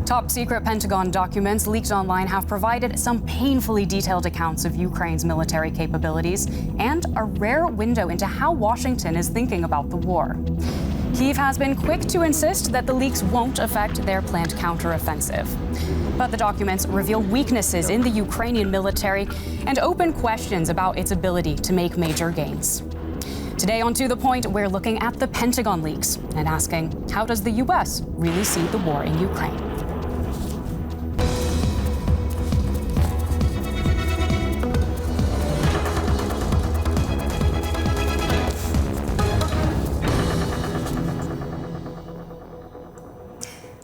Top secret Pentagon documents leaked online have provided some painfully detailed accounts of Ukraine's military capabilities and a rare window into how Washington is thinking about the war. Kyiv has been quick to insist that the leaks won't affect their planned counteroffensive. But the documents reveal weaknesses in the Ukrainian military and open questions about its ability to make major gains. Today on To The Point, we're looking at the Pentagon leaks and asking, how does the U.S. really see the war in Ukraine?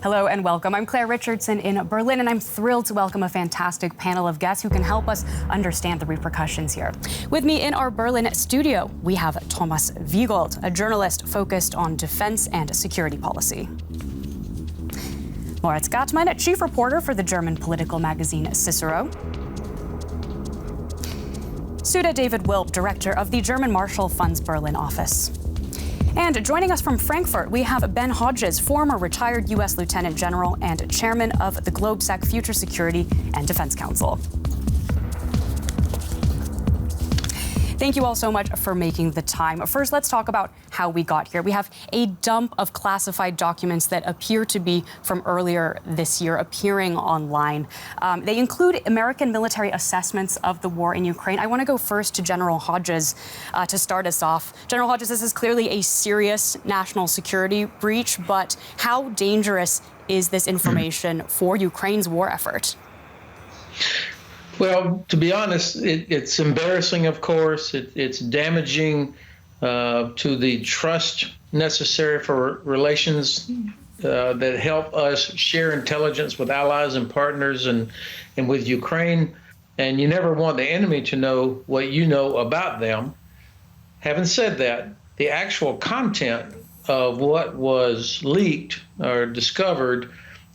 Hello and welcome. I'm Claire Richardson in Berlin, and I'm thrilled to welcome a fantastic panel of guests who can help us understand the repercussions here. With me in our Berlin studio, we have Thomas Wiegold, a journalist focused on defense and security policy. Moritz Gathmann, a chief reporter for the German political magazine Cicero. Sudha David Wilp, director of the German Marshall Fund's Berlin office. And joining us from Frankfurt, we have Ben Hodges, former retired U.S. Lieutenant General and chairman of the GLOBSEC Future Security and Defense Council. Thank you all so much for making the time. First, let's talk about how we got here. We have a dump of classified documents that appear to be from earlier this year appearing online. They include American military assessments of the war in Ukraine. I want to go first to General Hodges to start us off. General Hodges, this is clearly a serious national security breach, but how dangerous is this information for Ukraine's war effort? Well, to be honest, it's embarrassing, of course. It's damaging to the trust necessary for relations that help us share intelligence with allies and partners and with Ukraine. And you never want the enemy to know what you know about them. Having said that, the actual content of what was leaked or discovered,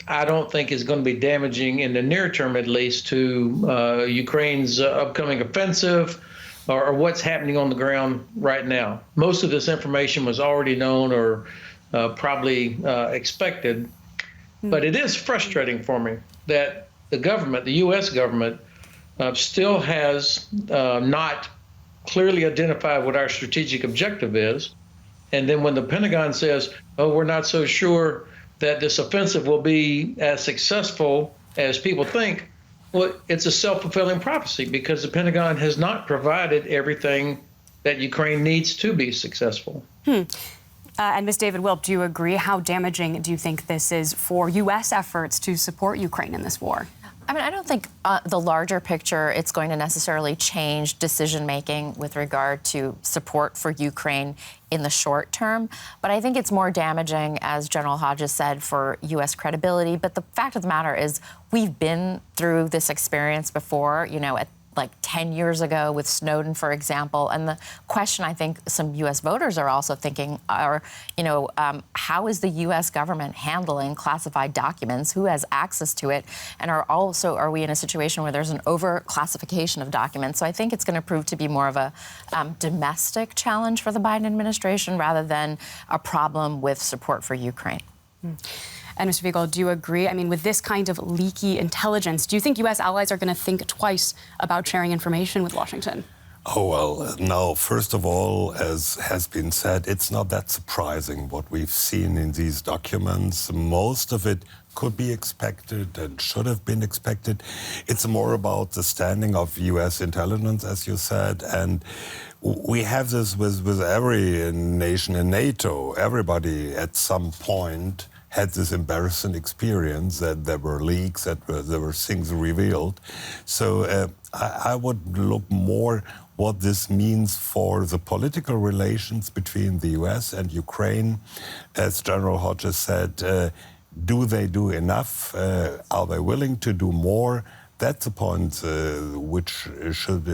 I don't think is going to be damaging in the near term, at least, to Ukraine's upcoming offensive or what's happening on the ground right now. Most of this information was already known or probably expected, but it is frustrating for me that the government, the U.S. government, still has not clearly identified what our strategic objective is. And then when the Pentagon says, oh, we're not so sure that this offensive will be as successful as people think, well, it's a self-fulfilling prophecy because the Pentagon has not provided everything that Ukraine needs to be successful. And Ms. David Wilp, do you agree? How damaging do you think this is for U.S. efforts to support Ukraine in this war? I mean, I don't think the larger picture, it's going to necessarily change decision-making with regard to support for Ukraine in the short term. But I think it's more damaging, as General Hodges said, for U.S. credibility. But the fact of the matter is we've been through this experience before, you know, at like 10 years ago with Snowden, for example. And the question I think some U.S. voters are also thinking are, you know, how is the U.S. government handling classified documents? Who has access to it? And are we in a situation where there's an over-classification of documents? So I think it's going to prove to be more of a domestic challenge for the Biden administration rather than a problem with support for Ukraine. And Mr. Wiegold, do you agree? I mean, with this kind of leaky intelligence, do you think U.S. allies are going to think twice about sharing information with Washington? Oh, well, no. First of all, as has been said, it's not that surprising what we've seen in these documents. Most of it could be expected and should have been expected. It's more about the standing of U.S. intelligence, as you said, and we have this with every nation in NATO. Everybody at some point had this embarrassing experience that there were leaks, that there were things revealed. So I would look more what this means for the political relations between the US and Ukraine. As General Hodges said, do they do enough? Are they willing to do more? That's a point which should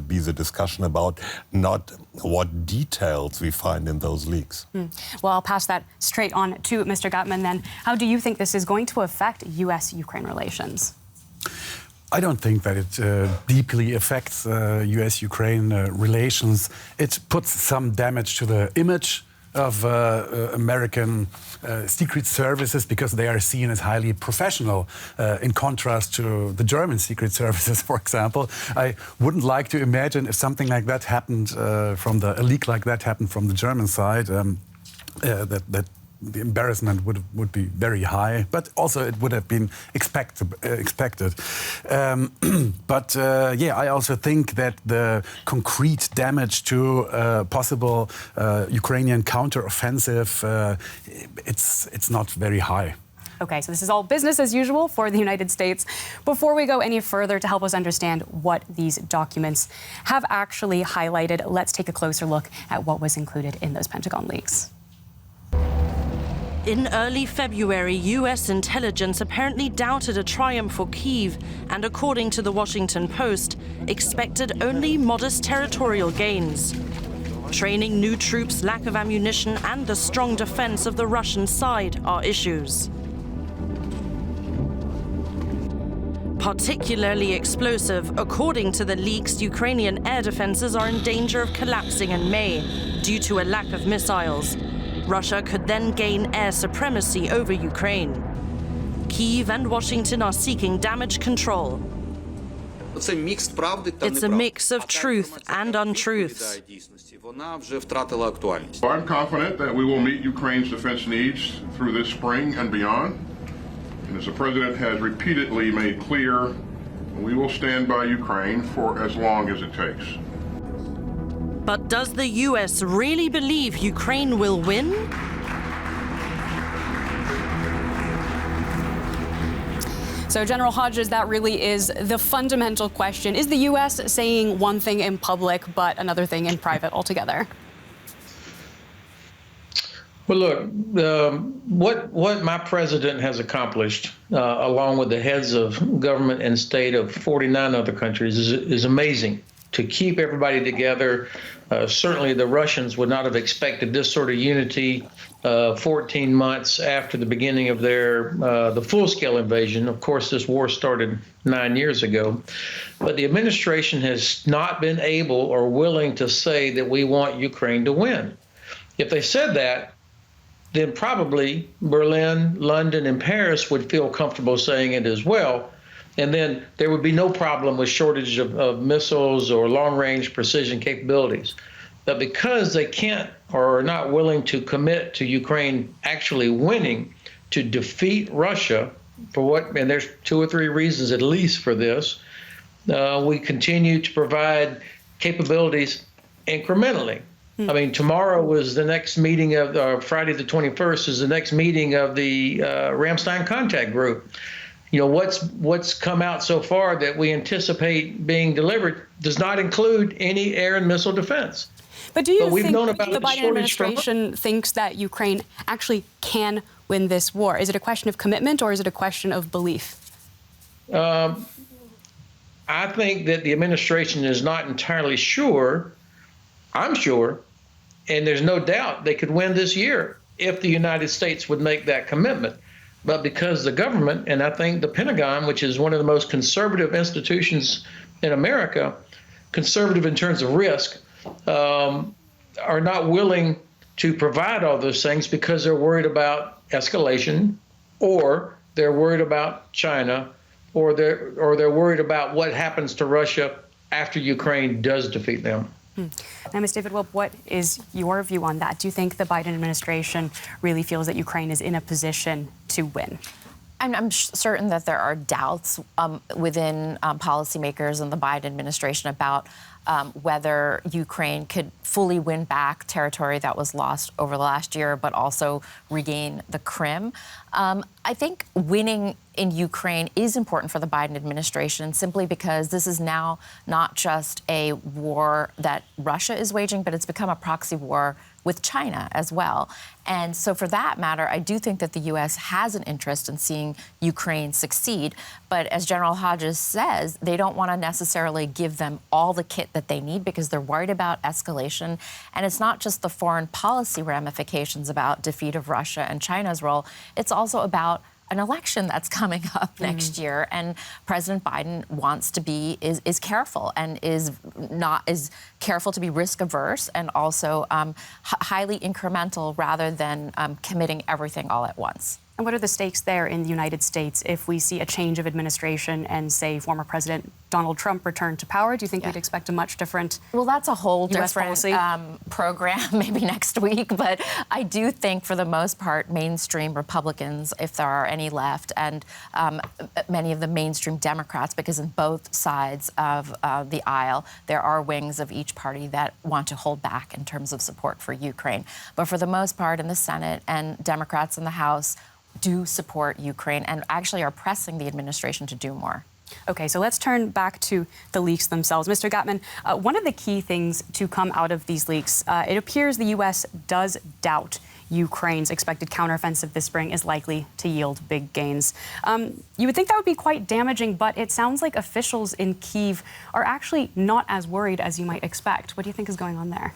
be the discussion about, not what details we find in those leaks. Well, I'll pass that straight on to Mr. Gathmann then. How do you think this is going to affect U.S.-Ukraine relations? I don't think that it deeply affects U.S.-Ukraine relations. It puts some damage to the image of American secret services because they are seen as highly professional, in contrast to the German secret services, for example. I wouldn't like to imagine if something like that happened a leak like that happened from the German side, that the embarrassment would be very high, but also it would have been expected. I also think that the concrete damage to possible Ukrainian counteroffensive, it's not very high. Okay, so this is all business as usual for the United States. Before we go any further to help us understand what these documents have actually highlighted, let's take a closer look at what was included in those Pentagon leaks. In early February, U.S. intelligence apparently doubted a triumph for Kyiv and, according to the Washington Post, expected only modest territorial gains. Training new troops, lack of ammunition, and the strong defense of the Russian side are issues. Particularly explosive, according to the leaks, Ukrainian air defenses are in danger of collapsing in May due to a lack of missiles. Russia could then gain air supremacy over Ukraine. Kyiv and Washington are seeking damage control. It's a mix of truth and untruths. I'm confident that we will meet Ukraine's defense needs through this spring and beyond. And as the President has repeatedly made clear, we will stand by Ukraine for as long as it takes. But does the U.S. really believe Ukraine will win? So, General Hodges, that really is the fundamental question. Is the U.S. saying one thing in public but another thing in private altogether? Well, look, what my president has accomplished, along with the heads of government and state of 49 other countries, is amazing. To keep everybody together. Certainly the Russians would not have expected this sort of unity 14 months after the beginning of the full-scale invasion. Of course, this war started 9 years ago. But the administration has not been able or willing to say that we want Ukraine to win. If they said that, then probably Berlin, London, and Paris would feel comfortable saying it as well. And then there would be no problem with shortage of missiles or long-range precision capabilities. But because they can't or are not willing to commit to Ukraine actually winning to defeat Russia, and there's 2 or 3 reasons at least for this, we continue to provide capabilities incrementally. I mean, tomorrow was the next meeting of, Friday the 21st is the next meeting of the Ramstein Contact Group. You know, what's come out so far that we anticipate being delivered does not include any air and missile defense. But do you think the Biden administration thinks that Ukraine actually can win this war? Is it a question of commitment or is it a question of belief? I think that the administration is not entirely sure. I'm sure, and there's no doubt they could win this year if the United States would make that commitment. But because the government, and I think the Pentagon, which is one of the most conservative institutions in America, conservative in terms of risk, are not willing to provide all those things because they're worried about escalation, or they're worried about China, or they're worried about what happens to Russia after Ukraine does defeat them. Now, Ms. David Wilp, what is your view on that? Do you think the Biden administration really feels that Ukraine is in a position to win? I'm certain that there are doubts within policymakers in the Biden administration about whether Ukraine could fully win back territory that was lost over the last year, but also regain the Crimea. I think winning in Ukraine is important for the Biden administration simply because this is now not just a war that Russia is waging, but it's become a proxy war with China as well. And so for that matter, I do think that the U.S. has an interest in seeing Ukraine succeed. But as General Hodges says, they don't want to necessarily give them all the kit that they need because they're worried about escalation. And it's not just the foreign policy ramifications about defeat of Russia and China's role. It's also about an election that's coming up next year, and President Biden wants to be is careful and is careful to be risk averse and also highly incremental rather than committing everything all at once. And what are the stakes there in the United States if we see a change of administration and, say, former President Donald Trump return to power? Do you think we'd expect a much different Well, that's a whole US different policy? Program, maybe next week. But I do think, for the most part, mainstream Republicans, if there are any left, and many of the mainstream Democrats, because in both sides of the aisle, there are wings of each party that want to hold back in terms of support for Ukraine. But for the most part, in the Senate and Democrats in the House do support Ukraine and actually are pressing the administration to do more. Okay, so let's turn back to the leaks themselves. Mr. Gathmann, one of the key things to come out of these leaks, it appears the U.S. does doubt Ukraine's expected counteroffensive this spring is likely to yield big gains. You would think that would be quite damaging, but it sounds like officials in Kyiv are actually not as worried as you might expect. What do you think is going on there?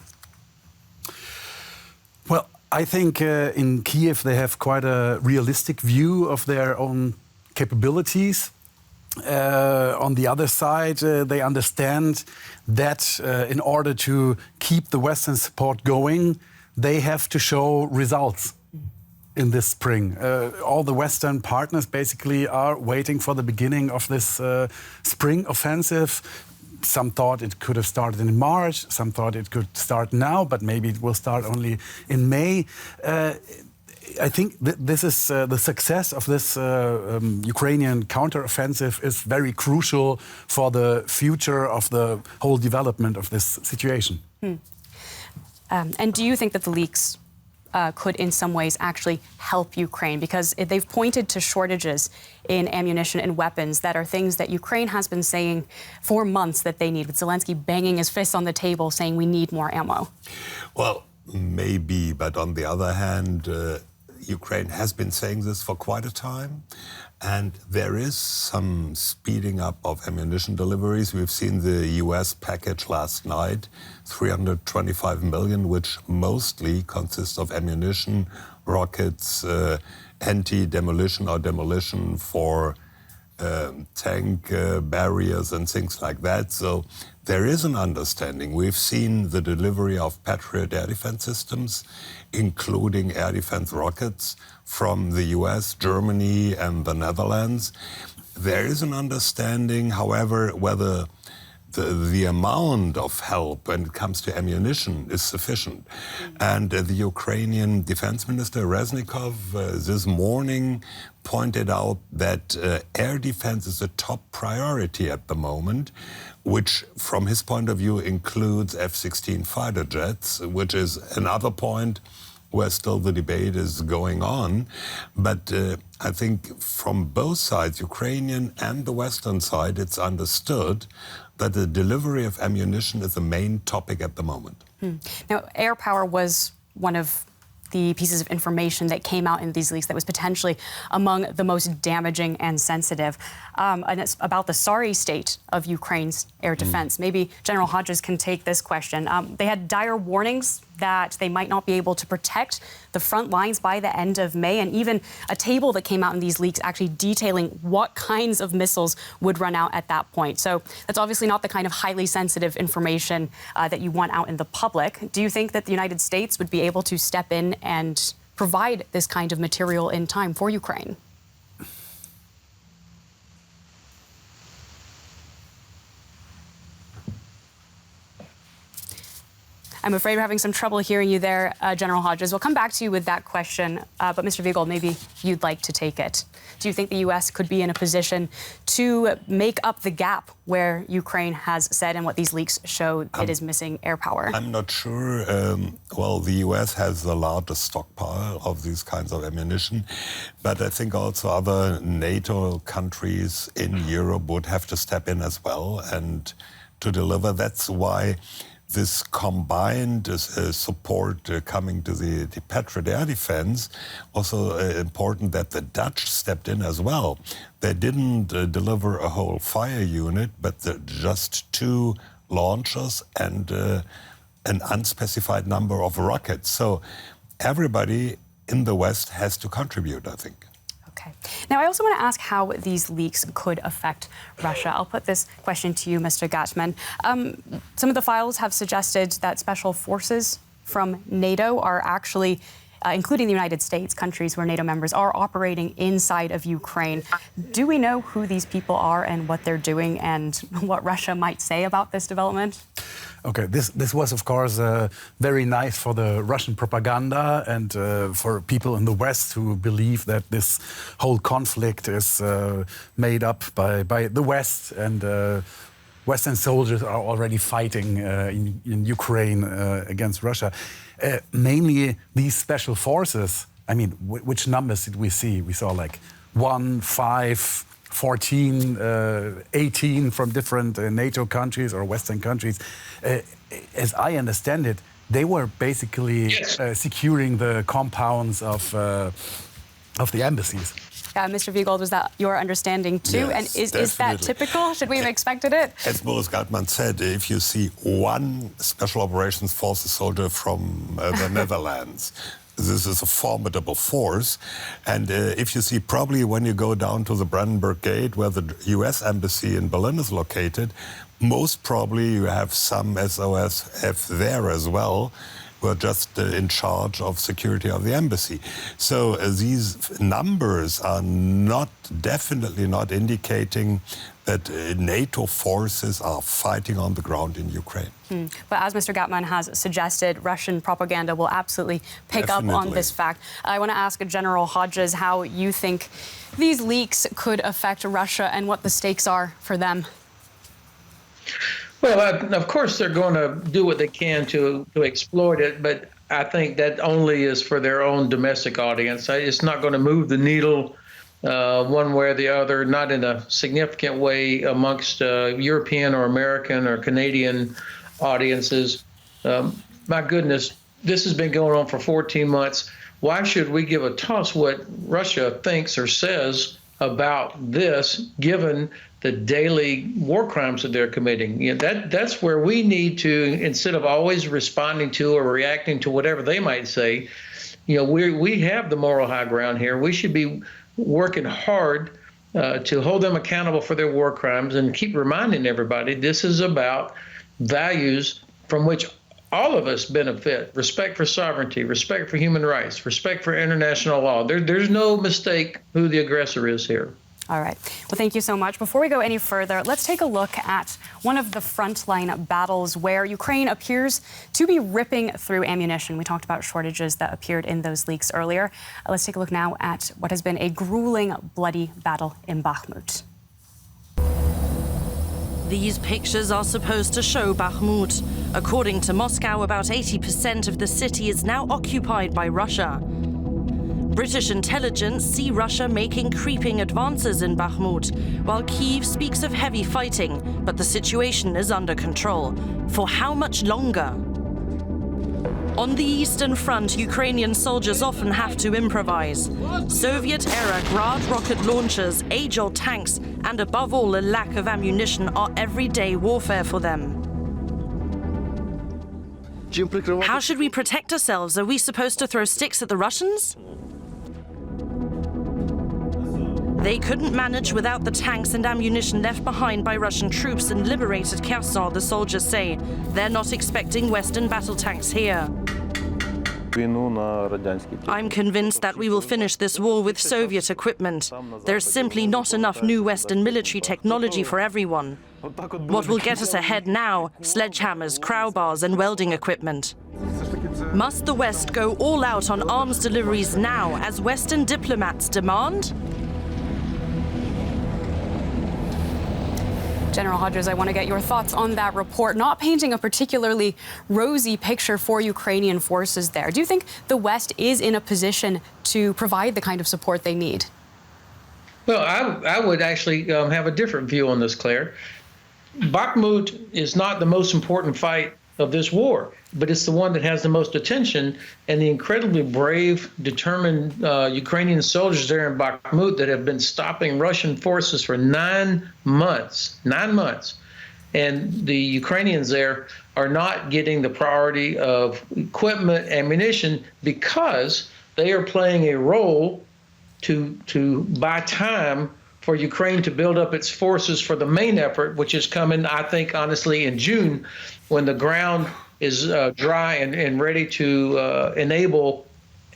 Well, I think in Kyiv they have quite a realistic view of their own capabilities. On the other side, they understand that in order to keep the Western support going, they have to show results in this spring. All the Western partners basically are waiting for the beginning of this spring offensive. Some thought it could have started in March, some thought it could start now, but maybe it will start only in May. I think this is the success of this Ukrainian counteroffensive is very crucial for the future of the whole development of this situation. And do you think that the leaks could in some ways actually help Ukraine? Because they've pointed to shortages in ammunition and weapons that are things that Ukraine has been saying for months that they need, with Zelensky banging his fists on the table saying we need more ammo. Well, maybe, but on the other hand, Ukraine has been saying this for quite a time, and there is some speeding up of ammunition deliveries. We've seen the US package last night, 325 million, which mostly consists of ammunition, rockets, anti-demolition or demolition for tank barriers and things like that. So there is an understanding. We've seen the delivery of Patriot air defense systems, including air defense rockets from the US, Germany, and the Netherlands. There is an understanding, however, whether the amount of help when it comes to ammunition is sufficient. And the Ukrainian Defense Minister Reznikov this morning pointed out that air defense is a top priority at the moment, which from his point of view includes F-16 fighter jets, which is another point where still the debate is going on. But I think from both sides, Ukrainian and the Western side, it's understood that the delivery of ammunition is the main topic at the moment. Now, air power was one of the pieces of information that came out in these leaks that was potentially among the most damaging and sensitive. And it's about the sorry state of Ukraine's air defense. Maybe General Hodges can take this question. They had dire warnings that they might not be able to protect the front lines by the end of May, and even a table that came out in these leaks actually detailing what kinds of missiles would run out at that point. So that's obviously not the kind of highly sensitive information that you want out in the public. Do you think that the United States would be able to step in and provide this kind of material in time for Ukraine? I'm afraid we're having some trouble hearing you there, General Hodges. We'll come back to you with that question, but Mr. Wiegold, maybe you'd like to take it. Do you think the U.S. could be in a position to make up the gap where Ukraine has said and what these leaks show it is missing air power? I'm not sure. Well, the U.S. has the largest stockpile of these kinds of ammunition, but I think also other NATO countries in Europe would have to step in as well and to deliver. That's why this combined support coming to the Patriot air defense, also important that the Dutch stepped in as well. They didn't deliver a whole fire unit, but just 2 launchers and an unspecified number of rockets. So everybody in the West has to contribute, I think. Okay. Okay. Now, I also want to ask how these leaks could affect Russia. I'll put this question to you, Mr. Gathmann. Some of the files have suggested that special forces from NATO are actually, including the United States, countries where NATO members are operating inside of Ukraine. Do we know who these people are and what they're doing and what Russia might say about this development? Okay, this was, of course, very nice for the Russian propaganda and for people in the West who believe that this whole conflict is made up by the West, and Western soldiers are already fighting in Ukraine against Russia. Mainly these special forces, I mean, which numbers did we see? We saw like 1, 5, 14, 18 from different NATO countries or Western countries. As I understand it, they were basically securing the compounds of the embassies. Mr. Wiegold, was that your understanding too? Yes, and is that typical? Should we have expected it? As Moritz Gathmann said, if you see one Special Operations Forces soldier from the Netherlands, this is a formidable force. And if you see, probably when you go down to the Brandenburg Gate, where the US Embassy in Berlin is located, most probably you have some SOSF there as well, who are just in charge of security of the embassy. So these numbers are definitely not indicating that NATO forces are fighting on the ground in Ukraine. But as Mr. Gathmann has suggested, Russian propaganda will absolutely pick up on this fact. I want to ask General Hodges how you think these leaks could affect Russia and what the stakes are for them. Well, of course, they're going to do what they can to exploit it, but I think that only is for their own domestic audience. It's not going to move the needle one way or the other, not in a significant way amongst European or American or Canadian audiences. My goodness, this has been going on for 14 months. Why should we give a toss what Russia thinks or says about this, given the daily war crimes that they're committing? You know, that's where we need to, instead of always responding to or reacting to whatever they might say, you know, we have the moral high ground here. We should be working hard to hold them accountable for their war crimes and keep reminding everybody this is about values from which all of us benefit: respect for sovereignty, respect for human rights, respect for international law. There's no mistake who the aggressor is here. All right. Well, thank you so much. Before we go any further, let's take a look at one of the frontline battles where Ukraine appears to be ripping through ammunition. We talked about shortages that appeared in those leaks earlier. Let's take a look now at what has been a grueling, bloody battle in Bakhmut. These pictures are supposed to show Bakhmut. According to Moscow, about 80% of the city is now occupied by Russia. British intelligence see Russia making creeping advances in Bakhmut, while Kyiv speaks of heavy fighting, but the situation is under control. For how much longer? On the Eastern Front, Ukrainian soldiers often have to improvise. Soviet-era Grad rocket launchers, age-old tanks, and above all, a lack of ammunition are everyday warfare for them. How should we protect ourselves? Are we supposed to throw sticks at the Russians? They couldn't manage without the tanks and ammunition left behind by Russian troops in liberated Kherson, the soldiers say. They're not expecting Western battle tanks here. I'm convinced that we will finish this war with Soviet equipment. There's simply not enough new Western military technology for everyone. What will get us ahead now? Sledgehammers, crowbars and welding equipment. Must the West go all out on arms deliveries now, as Western diplomats demand? General Hodges, I want to get your thoughts on that report, not painting a particularly rosy picture for Ukrainian forces there. Do you think the West is in a position to provide the kind of support they need? Well, I would actually have a different view on this, Claire. Bakhmut is not the most important fight of this war, but it's the one that has the most attention, and the incredibly brave, determined Ukrainian soldiers there in Bakhmut that have been stopping Russian forces for 9 months, and the Ukrainians there are not getting the priority of equipment, ammunition, because they are playing a role to buy time for Ukraine to build up its forces for the main effort, which is coming, I think, honestly, in June, when the ground is dry and ready to enable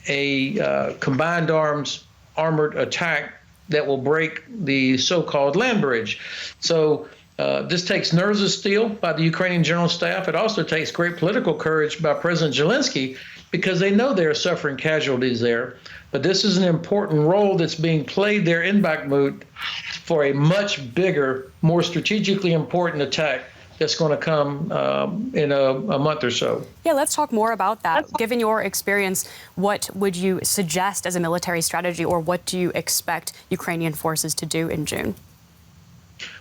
a combined arms armored attack that will break the so-called land bridge. So this takes nerves of steel by the Ukrainian General Staff. It also takes great political courage by President Zelensky, because they know they're suffering casualties there. But this is an important role that's being played there in Bakhmut for a much bigger, more strategically important attack that's going to come in a month or so. Yeah, let's talk more about that. Given your experience, what would you suggest as a military strategy, or what do you expect Ukrainian forces to do in June?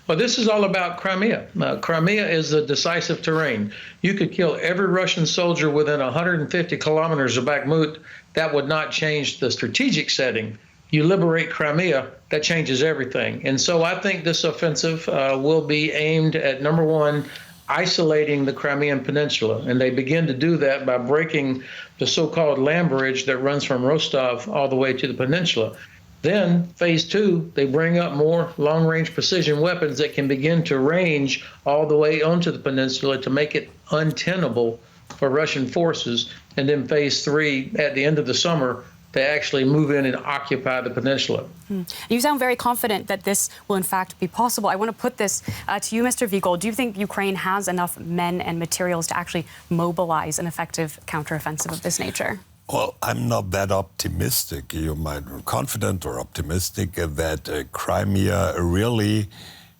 Well, this is all about Crimea. Crimea is a decisive terrain. You could kill every Russian soldier within 150 kilometers of Bakhmut. That would not change the strategic setting. You liberate Crimea, that changes everything. And so I think this offensive will be aimed at, number one, isolating the Crimean Peninsula. And they begin to do that by breaking the so-called land bridge that runs from Rostov all the way to the peninsula. Then, phase two, they bring up more long-range precision weapons that can begin to range all the way onto the peninsula to make it untenable for Russian forces. And then phase three, at the end of the summer, they actually move in and occupy the peninsula. You sound very confident that this will, in fact, be possible. I want to put this to you, Mr. Wiegold. Do you think Ukraine has enough men and materials to actually mobilize an effective counteroffensive of this nature? Well, I'm not that optimistic. You might be confident or optimistic that Crimea really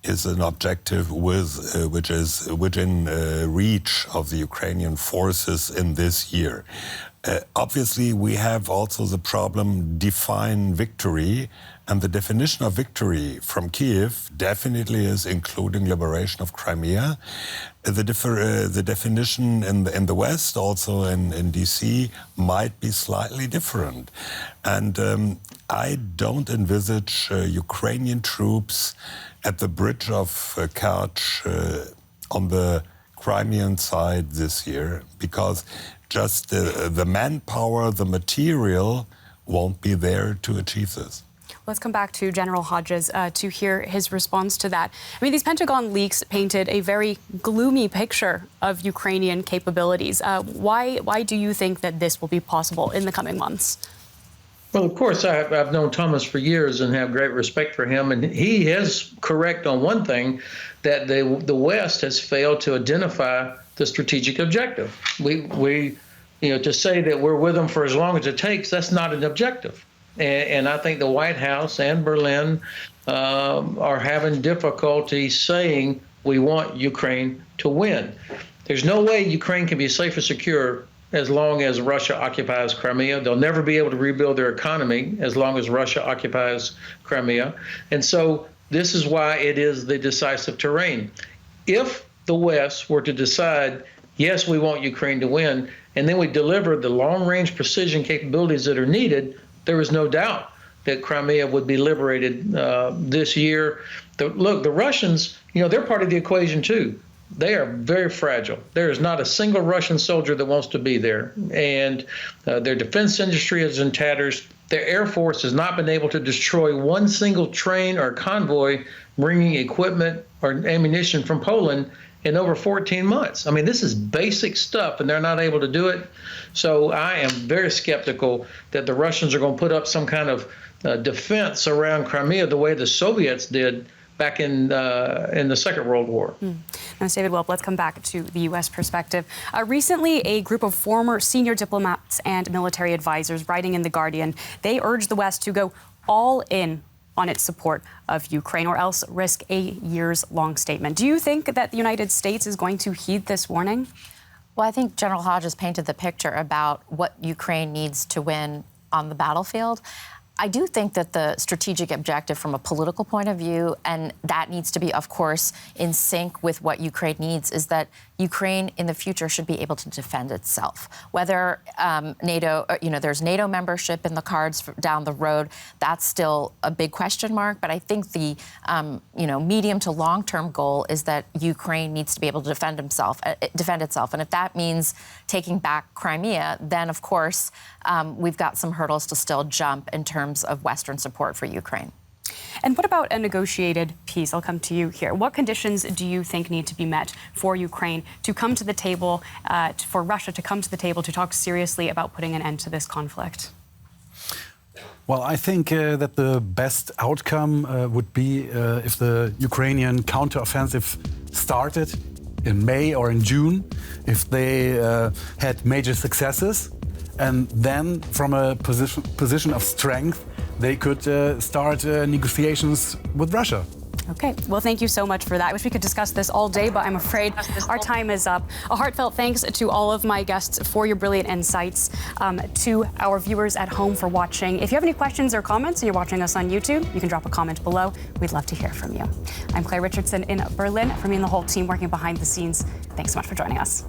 is an objective which is within reach of the Ukrainian forces in this year. Obviously, we have also the problem define victory, and the definition of victory from Kyiv definitely is including liberation of Crimea. The definition in the West, also in DC, might be slightly different. And I don't envisage Ukrainian troops at the bridge of Kerch on the Crimean side this year, because just the manpower, the material won't be there to achieve this. Let's come back to General Hodges to hear his response to that. I mean, these Pentagon leaks painted a very gloomy picture of Ukrainian capabilities. Why do you think that this will be possible in the coming months? Well, of course, I've known Thomas for years and have great respect for him. And he is correct on one thing, that the West has failed to identify the strategic objective. We to say that we're with them for as long as it takes, that's not an objective. And I think the White House and Berlin are having difficulty saying we want Ukraine to win. There's no way Ukraine can be safe or secure as long as Russia occupies Crimea. They'll never be able to rebuild their economy as long as Russia occupies Crimea. And so this is why it is the decisive terrain. If the West were to decide, yes, we want Ukraine to win, and then we deliver the long-range precision capabilities that are needed, there is no doubt that Crimea would be liberated this year. Look, the Russians, they're part of the equation too. They are very fragile. There is not a single Russian soldier that wants to be there. And their defense industry is in tatters. Their Air Force has not been able to destroy one single train or convoy bringing equipment or ammunition from Poland in over 14 months. I mean, this is basic stuff, and they're not able to do it. So I am very skeptical that the Russians are going to put up some kind of defense around Crimea the way the Soviets did back in the Second World War. Now, David Wilp, let's come back to the U.S. perspective. Recently, a group of former senior diplomats and military advisors writing in The Guardian, they urged the West to go all in on its support of Ukraine, or else risk a years-long statement. Do you think that the United States is going to heed this warning? Well, I think General Hodges painted the picture about what Ukraine needs to win on the battlefield. I do think that the strategic objective from a political point of view, and that needs to be, of course, in sync with what Ukraine needs, is that Ukraine in the future should be able to defend itself. Whether NATO, there's NATO membership in the cards down the road, that's still a big question mark. But I think the, medium to long-term goal is that Ukraine needs to be able to defend itself. And if that means taking back Crimea, then, of course, we've got some hurdles to still jump in terms terms of Western support for Ukraine. And what about a negotiated peace? I'll come to you here. What conditions do you think need to be met for Ukraine to come to the table, for Russia to come to the table to talk seriously about putting an end to this conflict? Well, I think that the best outcome would be if the Ukrainian counteroffensive started in May or in June, if they had major successes, and then from a position of strength, they could start negotiations with Russia. Okay, well, thank you so much for that. I wish we could discuss this all day, but I'm afraid our time is up. A heartfelt thanks to all of my guests for your brilliant insights, to our viewers at home for watching. If you have any questions or comments and you're watching us on YouTube, you can drop a comment below. We'd love to hear from you. I'm Claire Richardson in Berlin. For me and the whole team working behind the scenes, thanks so much for joining us.